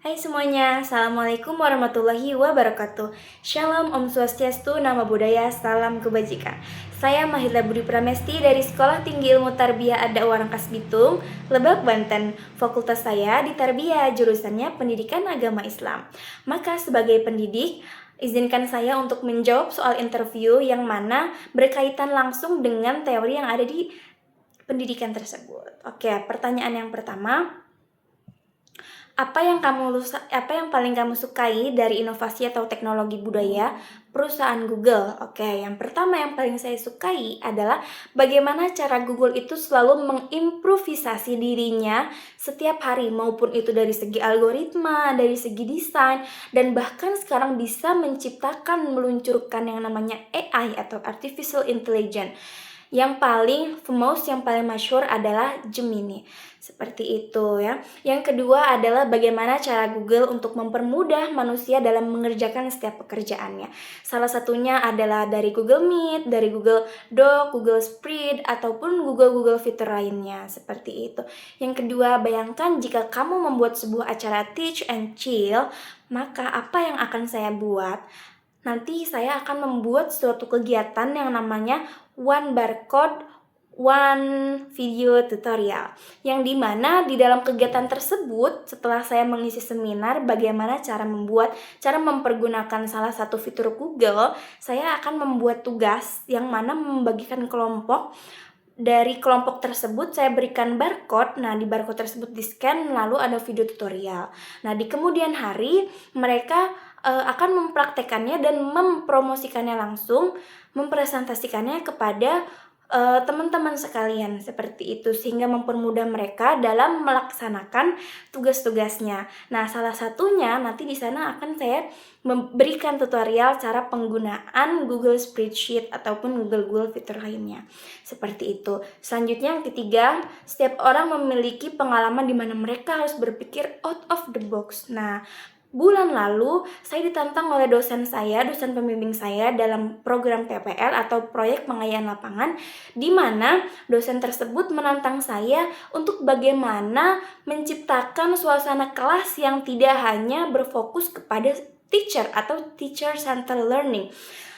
Hai semuanya, Assalamualaikum warahmatullahi wabarakatuh. Shalom, Om Swastiastu, Nama Budaya, Salam Kebajikan. Saya Mahila Budi Pramesti dari Sekolah Tinggi Ilmu Tarbiyah Ad-Dakwah Rangkas Bitung, Lebak, Banten. Fakultas saya di Tarbiyah, jurusannya Pendidikan Agama Islam. Maka sebagai pendidik, izinkan saya untuk menjawab soal interview yang mana berkaitan langsung dengan teori yang ada di pendidikan tersebut. Oke, pertanyaan yang pertama. Apa yang paling kamu sukai dari inovasi atau teknologi budaya perusahaan Google? Oke, yang pertama yang paling saya sukai adalah bagaimana cara Google itu selalu mengimprovisasi dirinya setiap hari, maupun itu dari segi algoritma, dari segi desain, dan bahkan sekarang bisa meluncurkan yang namanya AI atau Artificial Intelligence. Yang paling famous, yang paling masyhur adalah Gemini. Seperti itu ya. Yang kedua adalah bagaimana cara Google untuk mempermudah manusia dalam mengerjakan setiap pekerjaannya. Salah satunya adalah dari Google Meet, dari Google Doc, Google Spread, ataupun Google fitur lainnya. Seperti itu. Yang kedua, bayangkan jika kamu membuat sebuah acara Teach and Chill, maka apa yang akan saya buat? Nanti saya akan membuat suatu kegiatan yang namanya One Barcode, One Video Tutorial, yang dimana di dalam kegiatan tersebut, setelah saya mengisi seminar bagaimana cara mempergunakan salah satu fitur Google, saya akan membuat tugas yang mana membagikan kelompok. Dari kelompok tersebut saya berikan barcode. Nah, di barcode tersebut di-scan, lalu ada video tutorial. Nah, di kemudian hari mereka akan mempraktekannya dan mempromosikannya langsung, mempresentasikannya kepada teman-teman sekalian, seperti itu, sehingga mempermudah mereka dalam melaksanakan tugas-tugasnya. Nah, salah satunya nanti di sana akan saya memberikan tutorial cara penggunaan Google Spreadsheet ataupun Google fitur lainnya. Seperti itu. Selanjutnya yang ketiga, setiap orang memiliki pengalaman di mana mereka harus berpikir out of the box. Nah, bulan lalu, saya ditantang oleh dosen pembimbing saya dalam program PPL atau Proyek Pengayaan Lapangan, di mana dosen tersebut menantang saya untuk bagaimana menciptakan suasana kelas yang tidak hanya berfokus kepada teacher atau teacher-centered learning.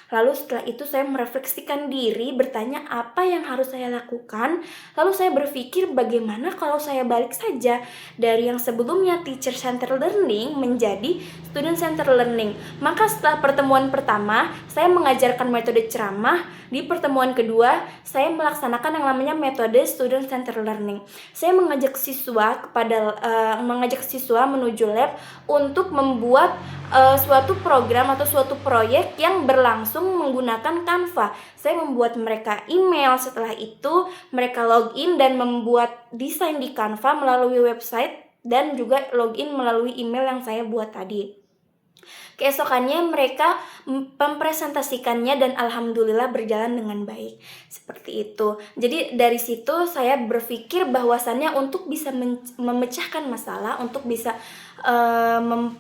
Lalu setelah itu saya merefleksikan diri, bertanya apa yang harus saya lakukan. Lalu saya berpikir bagaimana kalau saya balik saja dari yang sebelumnya teacher centered learning menjadi student centered learning. Maka setelah pertemuan pertama, saya mengajarkan metode ceramah. Di pertemuan kedua, saya melaksanakan yang namanya metode student centered learning. Saya mengajak siswa menuju lab untuk membuat suatu program atau suatu proyek yang berlangsung menggunakan Canva. Saya membuat mereka email, setelah itu mereka login dan membuat desain di Canva melalui website dan juga login melalui email yang saya buat tadi. Keesokannya mereka mempresentasikannya dan alhamdulillah berjalan dengan baik. Seperti itu. Jadi dari situ saya berpikir bahwasannya untuk bisa memecahkan masalah, untuk bisa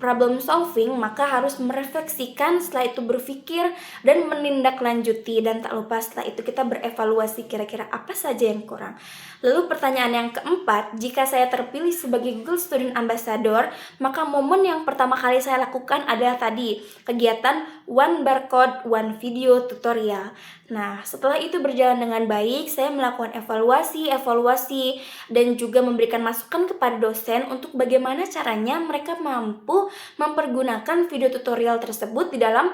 problem solving, maka harus merefleksikan, setelah itu berpikir dan menindaklanjuti, dan tak lupa setelah itu kita berevaluasi kira-kira apa saja yang kurang. Lalu pertanyaan yang keempat, jika saya terpilih sebagai Google Student Ambassador, maka momen yang pertama kali saya lakukan adalah tadi, kegiatan One Barcode, One Video Tutorial. Nah, setelah itu berjalan dengan baik, saya melakukan evaluasi dan juga memberikan masukan kepada dosen untuk bagaimana caranya mereka mampu mempergunakan video tutorial tersebut di dalam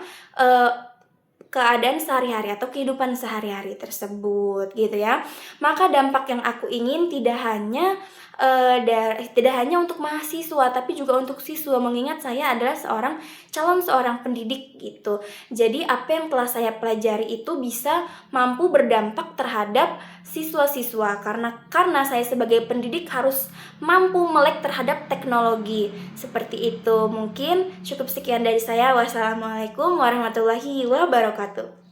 keadaan sehari-hari atau kehidupan sehari-hari tersebut, gitu ya. Maka dampak yang aku ingin tidak hanya untuk mahasiswa, tapi juga untuk siswa, mengingat saya adalah calon seorang pendidik gitu. Jadi apa yang telah saya pelajari itu bisa mampu berdampak terhadap siswa-siswa, karena saya sebagai pendidik harus mampu melek terhadap teknologi. Seperti itu. Mungkin cukup sekian dari saya. Wassalamualaikum warahmatullahi wabarakatuh.